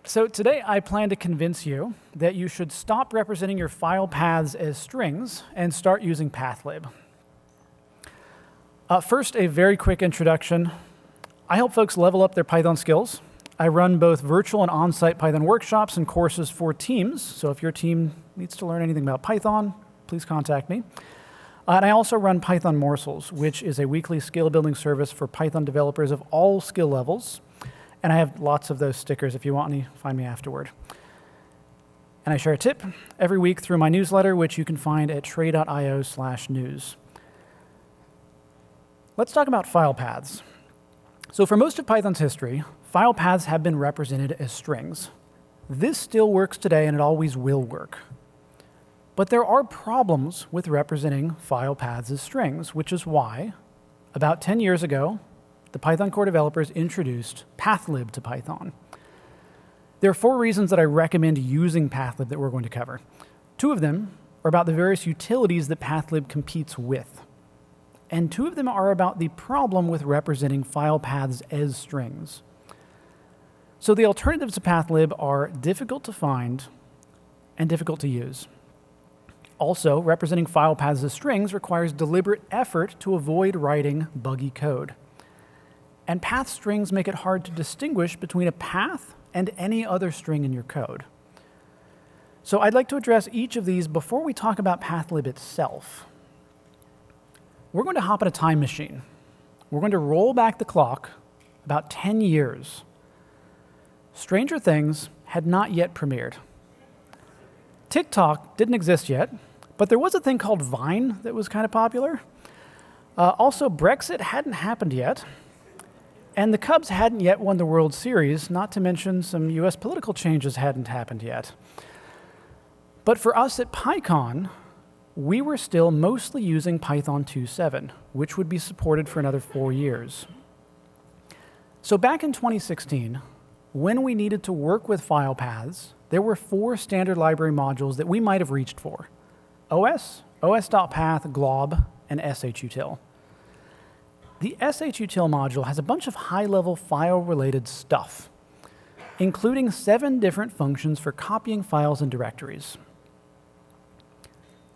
So today I plan to convince you that you should stop representing your file paths as strings and start using pathlib. First, a very quick introduction. I help folks level up their Python skills. I run both virtual and on-site Python workshops and courses for teams. So if your team needs to learn anything about Python, please contact me. And I also run Python Morsels, which is a weekly skill-building service for Python developers of all skill levels. And I have lots of those stickers. If you want any, find me afterward. And I share a tip every week through my newsletter, which you can find at trey.io/news. Let's talk about file paths. So for most of Python's history, file paths have been represented as strings. This still works today, and it always will work. But there are problems with representing file paths as strings, which is why, about 10 years ago, the Python core developers introduced pathlib to Python. There are 4 reasons that I recommend using pathlib that we're going to cover. 2 of them are about the various utilities that pathlib competes with. And 2 of them are about the problem with representing file paths as strings. So the alternatives to pathlib are difficult to find and difficult to use. Also, representing file paths as strings requires deliberate effort to avoid writing buggy code. And path strings make it hard to distinguish between a path and any other string in your code. So I'd like to address each of these before we talk about pathlib itself. We're going to hop in a time machine. We're going to roll back the clock about 10 years. Stranger Things had not yet premiered. TikTok didn't exist yet, but there was a thing called Vine that was kind of popular. Also, Brexit hadn't happened yet. And the Cubs hadn't yet won the World Series, not to mention some US political changes hadn't happened yet. But for us at PyCon, we were still mostly using Python 2.7, which would be supported for another 4 years. So back in 2016, when we needed to work with file paths, there were 4 standard library modules that we might have reached for: OS, os.Path, glob, and shutil. The shutil module has a bunch of high-level file-related stuff, including 7 different functions for copying files and directories.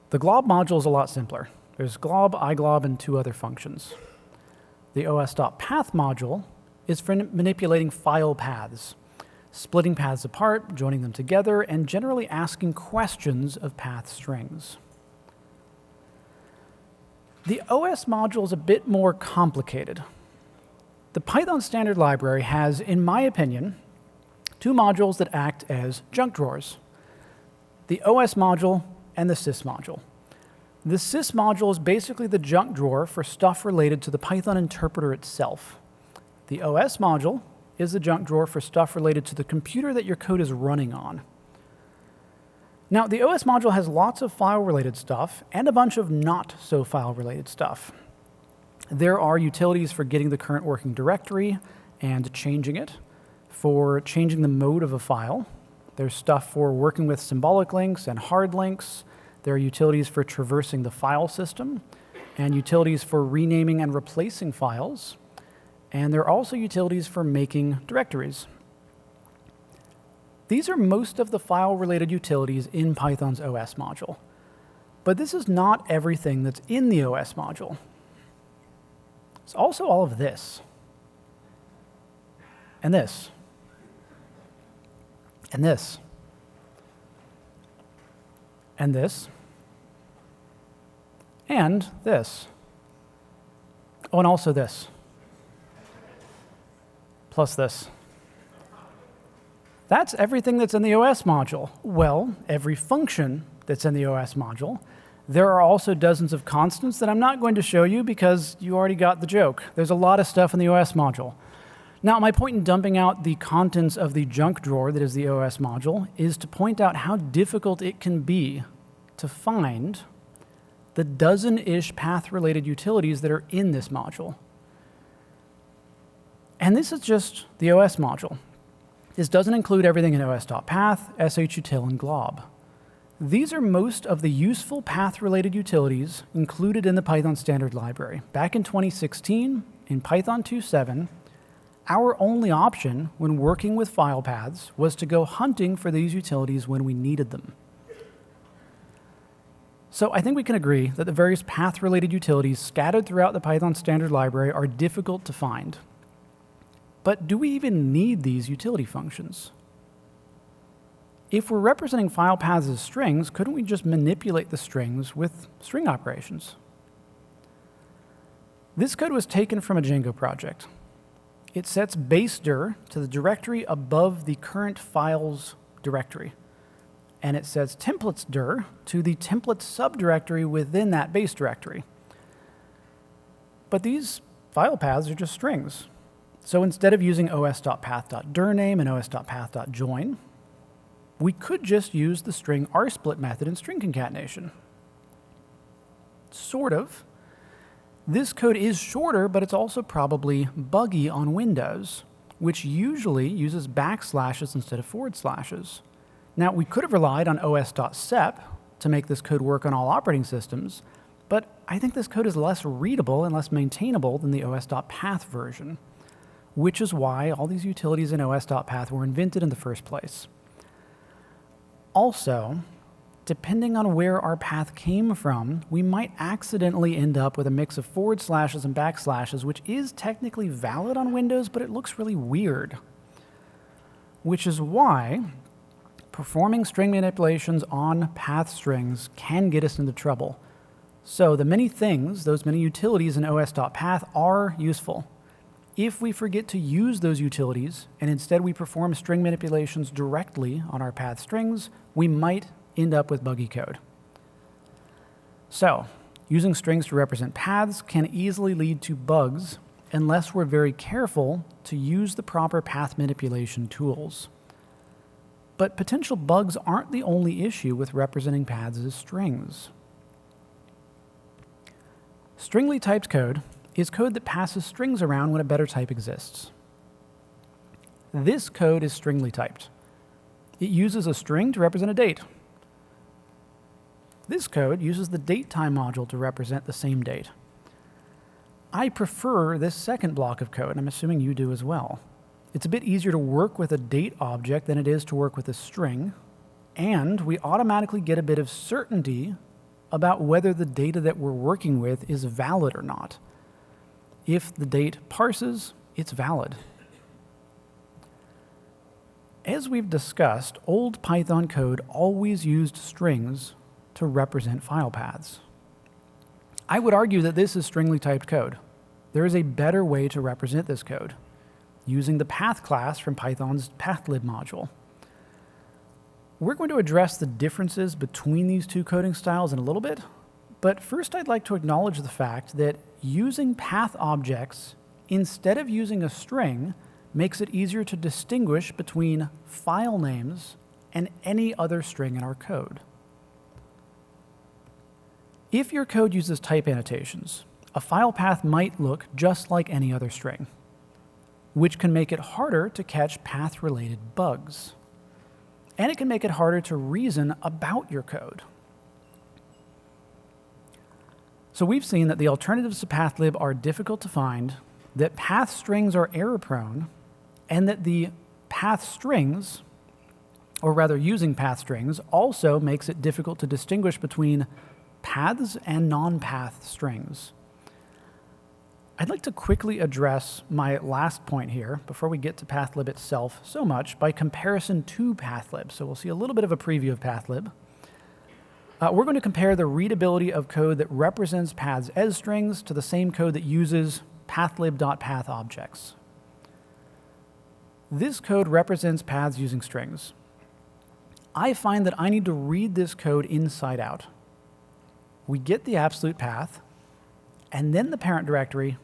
The glob module is a lot simpler. There's glob, iglob, and 2 other functions. The os.Path module is for manipulating file paths, splitting paths apart, joining them together, and generally asking questions of path strings. The OS module is a bit more complicated. The Python standard library has, in my opinion, 2 modules that act as junk drawers: the OS module and the sys module. The sys module is basically the junk drawer for stuff related to the Python interpreter itself. The OS module is the junk drawer for stuff related to the computer that your code is running on. Now, the OS module has lots of file-related stuff and a bunch of not-so-file-related stuff. There are utilities for getting the current working directory and changing it, for changing the mode of a file. There's stuff for working with symbolic links and hard links. There are utilities for traversing the file system, and utilities for renaming and replacing files. And there are also utilities for making directories. These are most of the file-related utilities in Python's OS module. But this is not everything that's in the OS module. It's also all of this, and this, and this, and this, and this. Oh, and also this, plus this. That's everything that's in the OS module. Well, every function that's in the OS module. There are also dozens of constants that I'm not going to show you because you already got the joke. There's a lot of stuff in the OS module. Now, my point in dumping out the contents of the junk drawer that is the OS module is to point out how difficult it can be to find the dozen-ish path-related utilities that are in this module. And this is just the OS module. This doesn't include everything in os.Path, shutil, and glob. These are most of the useful path-related utilities included in the Python standard library. Back in 2016, in Python 2.7, Our only option when working with file paths was to go hunting for these utilities when we needed them. So I think we can agree that the various path-related utilities scattered throughout the Python standard library are difficult to find. But do we even need these utility functions? If we're representing file paths as strings, couldn't we just manipulate the strings with string operations? This code was taken from a Django project. It sets base dir to the directory above the current files directory. And it sets templates dir to the template subdirectory within that base directory. But these file paths are just strings. So instead of using os.path.dir_name and os.path.join, we could just use the string rsplit method in string concatenation. Sort of. This code is shorter, but it's also probably buggy on Windows, which usually uses backslashes instead of forward slashes. Now, we could have relied on os.sep to make this code work on all operating systems, but I think this code is less readable and less maintainable than the os.path version, which is why all these utilities in os.path were invented in the first place. Also, depending on where our path came from, we might accidentally end up with a mix of forward slashes and backslashes, which is technically valid on Windows, but it looks really weird. Which is why performing string manipulations on path strings can get us into trouble. So the many things, those many utilities in os.path are useful. If we forget to use those utilities, and instead we perform string manipulations directly on our path strings, we might end up with buggy code. So, using strings to represent paths can easily lead to bugs unless we're very careful to use the proper path manipulation tools. But potential bugs aren't the only issue with representing paths as strings. Stringly typed code is code that passes strings around when a better type exists. This code is stringly typed. It uses a string to represent a date. This code uses the datetime module to represent the same date. I prefer this second block of code, and I'm assuming you do as well. It's a bit easier to work with a date object than it is to work with a string, and we automatically get a bit of certainty about whether the data that we're working with is valid or not. If the date parses, it's valid. As we've discussed, old Python code always used strings to represent file paths. I would argue that this is stringly typed code. There is a better way to represent this code, using the path class from Python's pathlib module. We're going to address the differences between these two coding styles in a little bit, but first I'd like to acknowledge the fact that using path objects instead of using a string makes it easier to distinguish between file names and any other string in our code. If your code uses type annotations, a file path might look just like any other string, which can make it harder to catch path-related bugs. And it can make it harder to reason about your code. So we've seen that the alternatives to pathlib are difficult to find, that path strings are error-prone, and that the path strings, or rather using path strings, also makes it difficult to distinguish between paths and non-path strings. I'd like to quickly address my last point here before we get to pathlib itself so much by comparison to pathlib. So we'll see a little bit of a preview of pathlib. We're going to compare the readability of code that represents paths as strings to the same code that uses pathlib.Path objects. This code represents paths using strings. I find that I need to read this code inside out. We get the absolute path, and then the parent directory,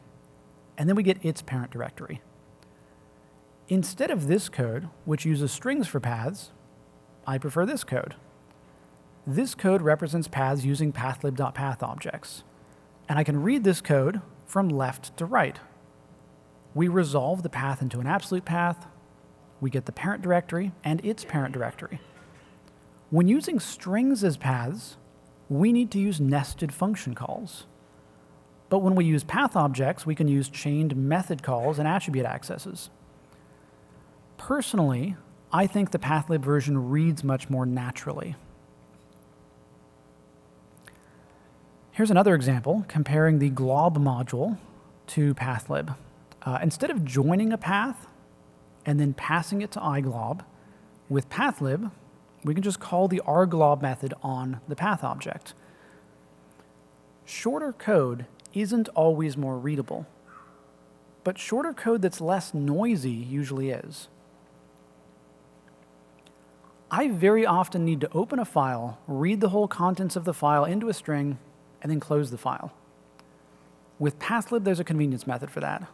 and then we get its parent directory. Instead of this code, which uses strings for paths, I prefer this code. This code represents paths using pathlib.Path objects, and I can read this code from left to right. We resolve the path into an absolute path, we get the parent directory and its parent directory. When using strings as paths, we need to use nested function calls. But when we use path objects, we can use chained method calls and attribute accesses. Personally, I think the pathlib version reads much more naturally. Here's another example comparing the glob module to pathlib. Instead of joining a path and then passing it to iglob, with pathlib, we can just call the rglob method on the path object. Shorter code isn't always more readable, but shorter code that's less noisy usually is. I very often need to open a file, read the whole contents of the file into a string, and then close the file. With pathlib, there's a convenience method for that.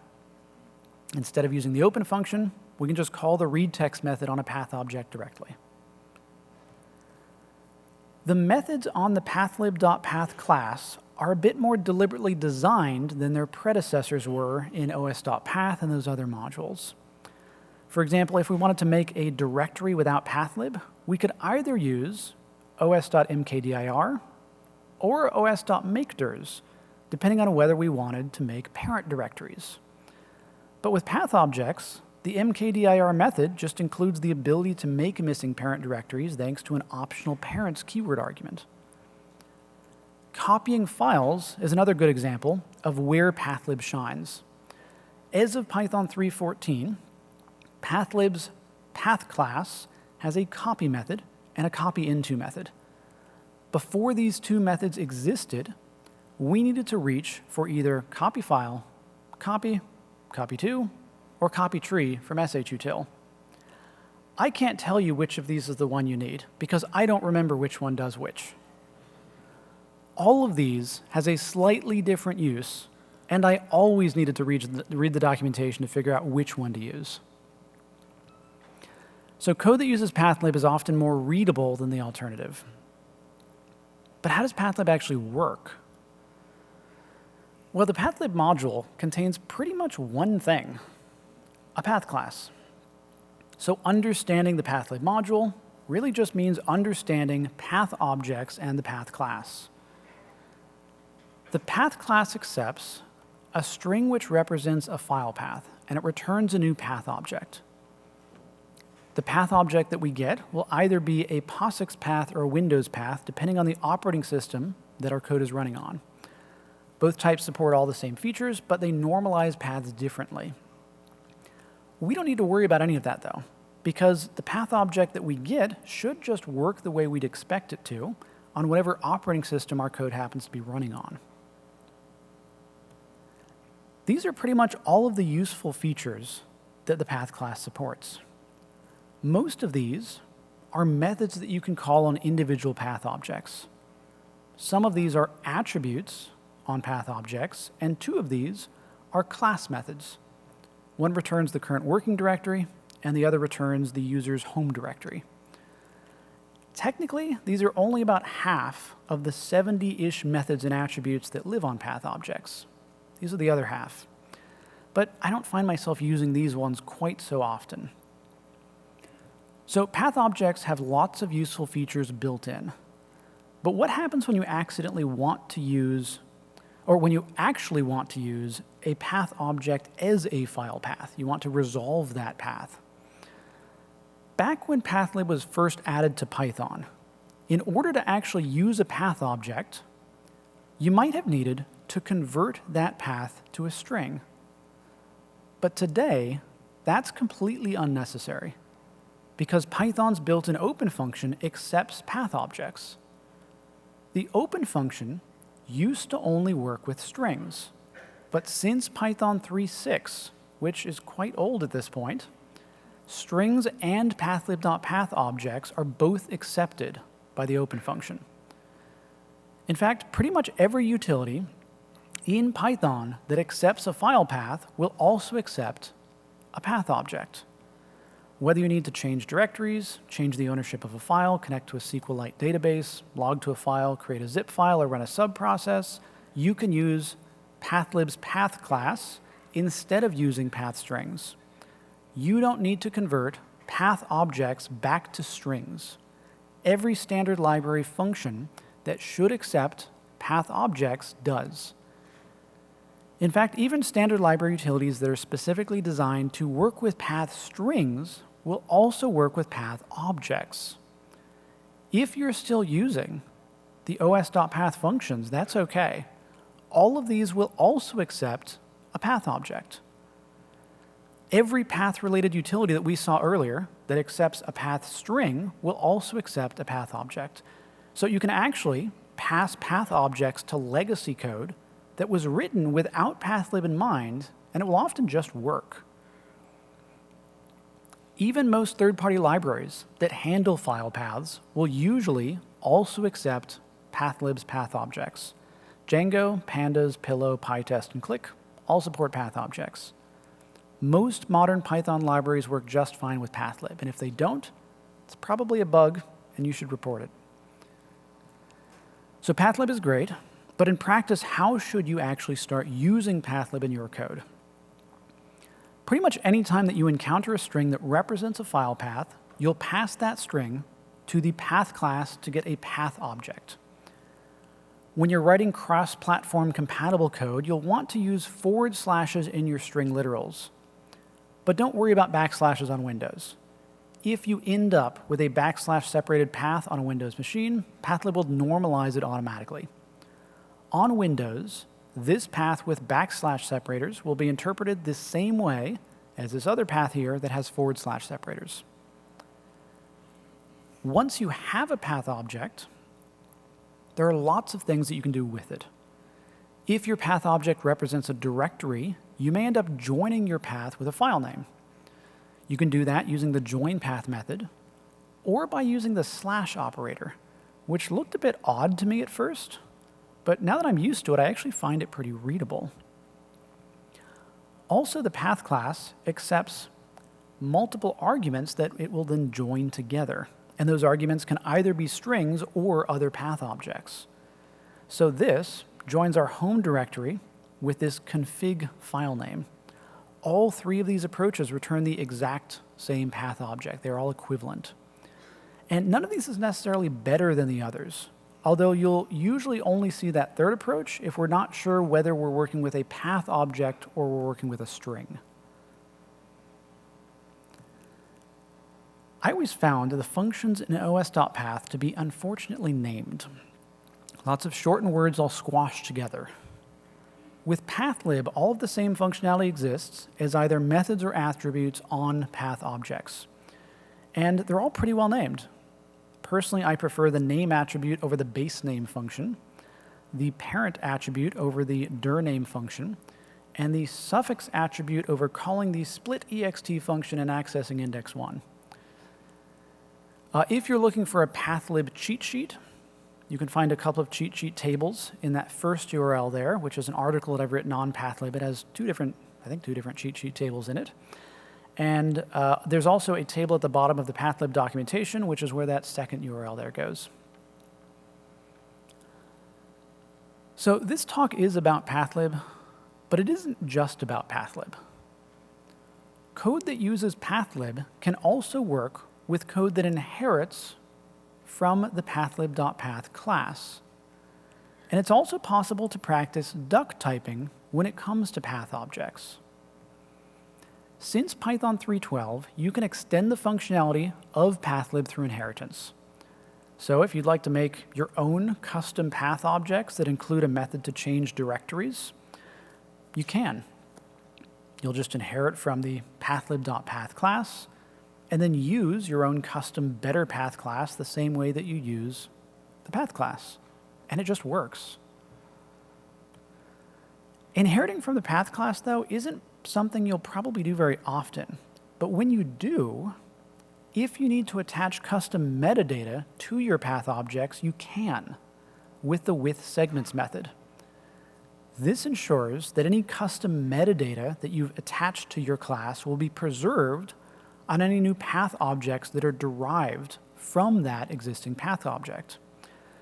Instead of using the open function, we can just call the read text method on a path object directly. The methods on the pathlib.Path class are a bit more deliberately designed than their predecessors were in os.path and those other modules. For example, if we wanted to make a directory without pathlib, we could either use os.mkdir or os.makeDirs, depending on whether we wanted to make parent directories. But with path objects, the mkdir method just includes the ability to make missing parent directories thanks to an optional parents keyword argument. Copying files is another good example of where pathlib shines. As of Python 3.14, pathlib's path class has a copy method and a copy into method. Before these two methods existed, we needed to reach for either copy file, copy, copy to, or copy tree from shutil. I can't tell you which of these is the one you need because I don't remember which one does which. All of these has a slightly different use, and I always needed to read the documentation to figure out which one to use. So code that uses pathlib is often more readable than the alternative. But how does pathlib actually work? Well, the pathlib module contains pretty much one thing, a path class. So understanding the pathlib module really just means understanding path objects and the path class. The path class accepts a string which represents a file path, and it returns a new path object. The path object that we get will either be a POSIX path or a Windows path, depending on the operating system that our code is running on. Both types support all the same features, but they normalize paths differently. We don't need to worry about any of that, though, because the path object that we get should just work the way we'd expect it to on whatever operating system our code happens to be running on. These are pretty much all of the useful features that the path class supports. Most of these are methods that you can call on individual path objects. Some of these are attributes on path objects, and two of these are class methods. One returns the current working directory, and the other returns the user's home directory. Technically, these are only about half of the 70-ish methods and attributes that live on path objects. These are the other half. But I don't find myself using these ones quite so often. So path objects have lots of useful features built in. But what happens when you accidentally want to use, or when you actually want to use a path object as a file path? You want to resolve that path. Back when pathlib was first added to Python, in order to actually use a path object, you might have needed to convert that path to a string. But today, that's completely unnecessary, because Python's built-in open function accepts path objects. The open function used to only work with strings, but since Python 3.6, which is quite old at this point, strings and pathlib.Path objects are both accepted by the open function. In fact, pretty much every utility in Python that accepts a file path will also accept a path object. Whether you need to change directories, change the ownership of a file, connect to a SQLite database, log to a file, create a zip file, or run a subprocess, you can use pathlib's path class instead of using path strings. You don't need to convert path objects back to strings. Every standard library function that should accept path objects does. In fact, even standard library utilities that are specifically designed to work with path strings will also work with path objects. If you're still using the os.path functions, that's okay. All of these will also accept a path object. Every path-related utility that we saw earlier that accepts a path string will also accept a path object. So you can actually pass path objects to legacy code that was written without pathlib in mind, and it will often just work. Even most third-party libraries that handle file paths will usually also accept pathlib.Path objects. Django, Pandas, Pillow, PyTest, and Click all support path objects. Most modern Python libraries work just fine with pathlib, and if they don't, it's probably a bug, and you should report it. So pathlib is great, but in practice, how should you actually start using pathlib in your code? Pretty much any time that you encounter a string that represents a file path, you'll pass that string to the path class to get a path object. When you're writing cross-platform compatible code, you'll want to use forward slashes in your string literals. But don't worry about backslashes on Windows. If you end up with a backslash separated path on a Windows machine, pathlib will normalize it automatically. On Windows, this path with backslash separators will be interpreted the same way as this other path here that has forward slash separators. Once you have a path object, there are lots of things that you can do with it. If your path object represents a directory, you may end up joining your path with a file name. You can do that using the join path method, or by using the slash operator, which looked a bit odd to me at first, but now that I'm used to it, I actually find it pretty readable. Also, the path class accepts multiple arguments that it will then join together, and those arguments can either be strings or other path objects. So this joins our home directory with this config file name. All three of these approaches return the exact same path object. They're all equivalent. And none of these is necessarily better than the others, although you'll usually only see that third approach if we're not sure whether we're working with a path object or we're working with a string. I always found the functions in os.path to be unfortunately named. Lots of shortened words all squashed together. With pathlib, all of the same functionality exists as either methods or attributes on path objects. And they're all pretty well named. Personally, I prefer the name attribute over the base name function, the parent attribute over the dir name function, and the suffix attribute over calling the split ext function and accessing index 1. If you're looking for a pathlib cheat sheet, you can find a couple of cheat sheet tables in that first URL there, which is an article that I've written on pathlib. It has two different cheat sheet tables in it. And there's also a table at the bottom of the pathlib documentation, which is where that second URL there goes. So this talk is about pathlib, but it isn't just about pathlib. Code that uses pathlib can also work with code that inherits from the pathlib.Path class. And it's also possible to practice duck typing when it comes to path objects. Since Python 3.12, you can extend the functionality of pathlib through inheritance. So if you'd like to make your own custom path objects that include a method to change directories, you can. You'll just inherit from the pathlib.Path class, and then use your own custom better path class the same way that you use the path class. And it just works. Inheriting from the path class, though, isn't something you'll probably do very often. But when you do, if you need to attach custom metadata to your path objects, you can with the with segments method. This ensures that any custom metadata that you've attached to your class will be preserved on any new path objects that are derived from that existing path object.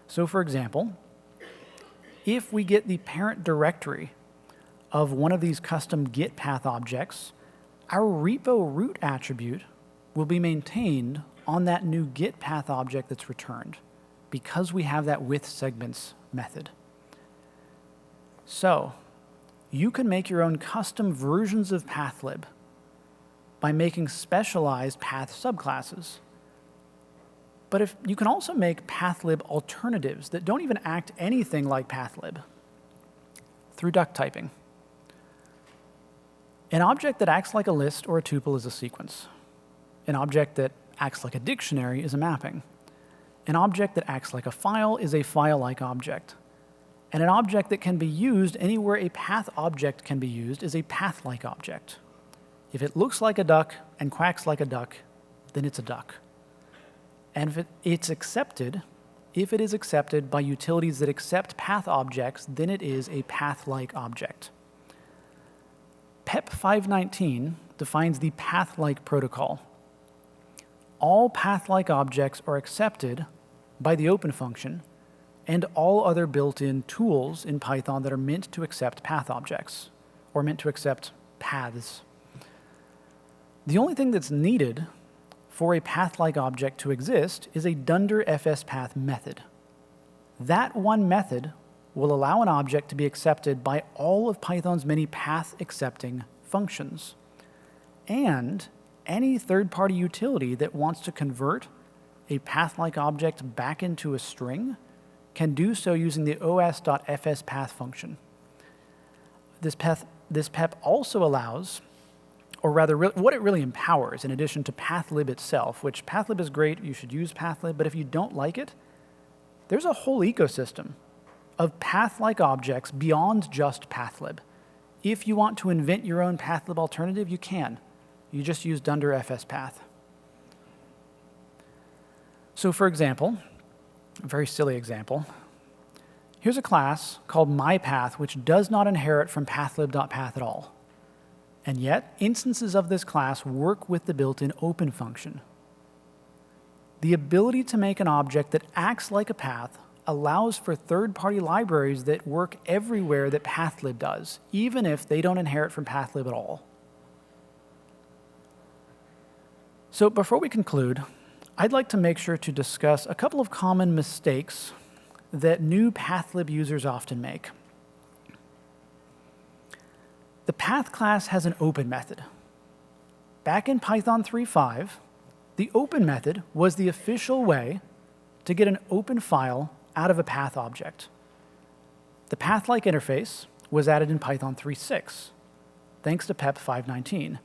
So for example, if we get the parent directory of one of these custom get path objects, our repo root attribute will be maintained on that new get path object that's returned because we have that with segments method. So you can make your own custom versions of pathlib by making specialized path subclasses. But if you can also make pathlib alternatives that don't even act anything like pathlib through duck typing. An object that acts like a list or a tuple is a sequence. An object that acts like a dictionary is a mapping. An object that acts like a file is a file-like object. And an object that can be used anywhere a path object can be used is a path-like object. If it looks like a duck and quacks like a duck, then it's a duck. And if it is accepted by utilities that accept path objects, then it is a path-like object. PEP 519 defines the path-like protocol. All path-like objects are accepted by the open function and all other built-in tools in Python that are meant to accept path objects, or meant to accept paths. The only thing that's needed for a path-like object to exist is a dunder-fs-path method. That one method will allow an object to be accepted by all of Python's many path-accepting functions. And any third-party utility that wants to convert a path-like object back into a string can do so using the os.fs-path function. This PEP also allows, or rather what it really empowers, in addition to pathlib itself, which pathlib is great, you should use pathlib, but if you don't like it, there's a whole ecosystem of path-like objects beyond just pathlib. If you want to invent your own pathlib alternative, you can. You just use dunder-fs-path. So for example, a very silly example, here's a class called myPath which does not inherit from pathlib.Path at all. And yet, instances of this class work with the built-in open function. The ability to make an object that acts like a path allows for third-party libraries that work everywhere that pathlib does, even if they don't inherit from pathlib at all. So before we conclude, I'd like to make sure to discuss a couple of common mistakes that new pathlib users often make. The path class has an open method. Back in Python 3.5, the open method was the official way to get an open file out of a path object. The path-like interface was added in Python 3.6, thanks to PEP 519.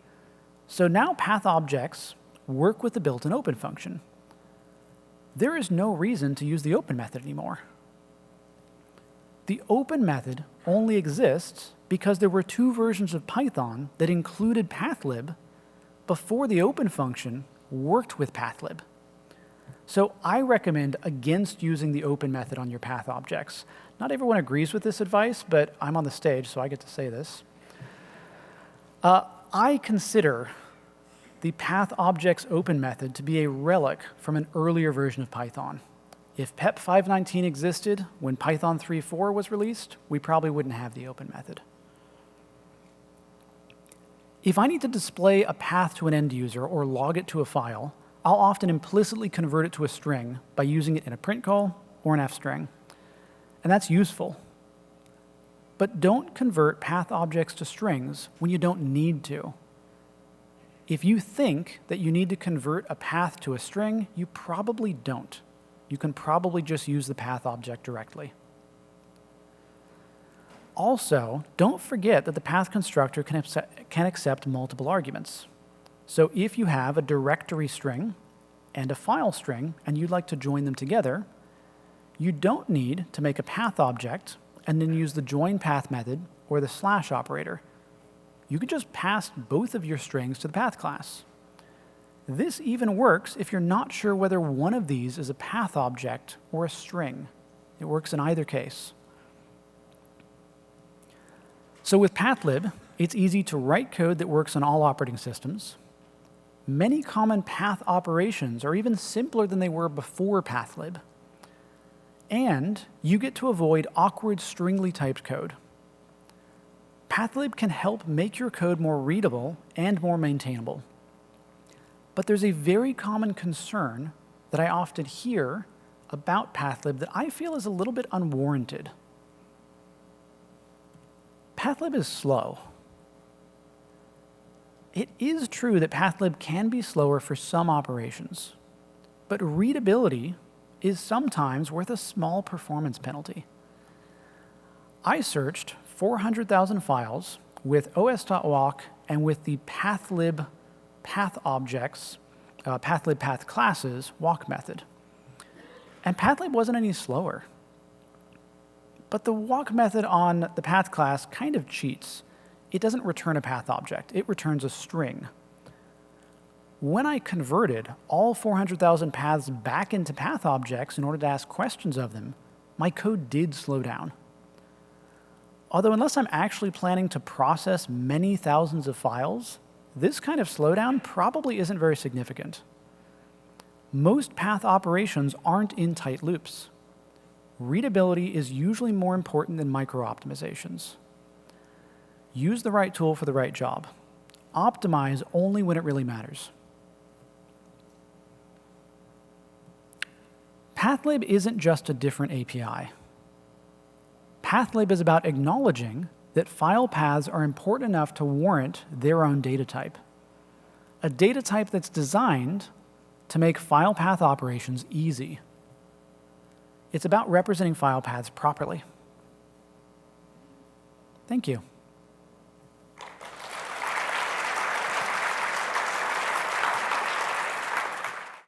So now path objects work with the built-in open function. There is no reason to use the open method anymore. The open method only exists because there were two versions of Python that included pathlib before the open function worked with pathlib. So I recommend against using the open method on your path objects. Not everyone agrees with this advice, but I'm on the stage, so I get to say this. I consider the path objects open method to be a relic from an earlier version of Python. If PEP 519 existed when Python 3.4 was released, we probably wouldn't have the open method. If I need to display a path to an end user or log it to a file, I'll often implicitly convert it to a string by using it in a print call or an f-string. And that's useful. But don't convert path objects to strings when you don't need to. If you think that you need to convert a path to a string, you probably don't. You can probably just use the path object directly. Also, don't forget that the path constructor can accept multiple arguments. So if you have a directory string and a file string and you'd like to join them together, you don't need to make a path object and then use the join path method or the slash operator. You could just pass both of your strings to the path class. This even works if you're not sure whether one of these is a path object or a string. It works in either case. So with pathlib, it's easy to write code that works on all operating systems. Many common path operations are even simpler than they were before pathlib. And you get to avoid awkward stringly typed code. Pathlib can help make your code more readable and more maintainable. But there's a very common concern that I often hear about pathlib that I feel is a little bit unwarranted. pathlib is slow. It is true that pathlib can be slower for some operations, but readability is sometimes worth a small performance penalty. I searched 400,000 files with os.walk and with the pathlib.Path objects, pathlib.Path classes walk method. And pathlib wasn't any slower. But the walk method on the path class kind of cheats. It doesn't return a path object, it returns a string. When I converted all 400,000 paths back into path objects in order to ask questions of them, my code did slow down. Although unless I'm actually planning to process many thousands of files, this kind of slowdown probably isn't very significant. Most path operations aren't in tight loops. Readability is usually more important than micro-optimizations. Use the right tool for the right job. Optimize only when it really matters. Pathlib isn't just a different API. Pathlib is about acknowledging that file paths are important enough to warrant their own data type. A data type that's designed to make file path operations easy. It's about representing file paths properly. Thank you.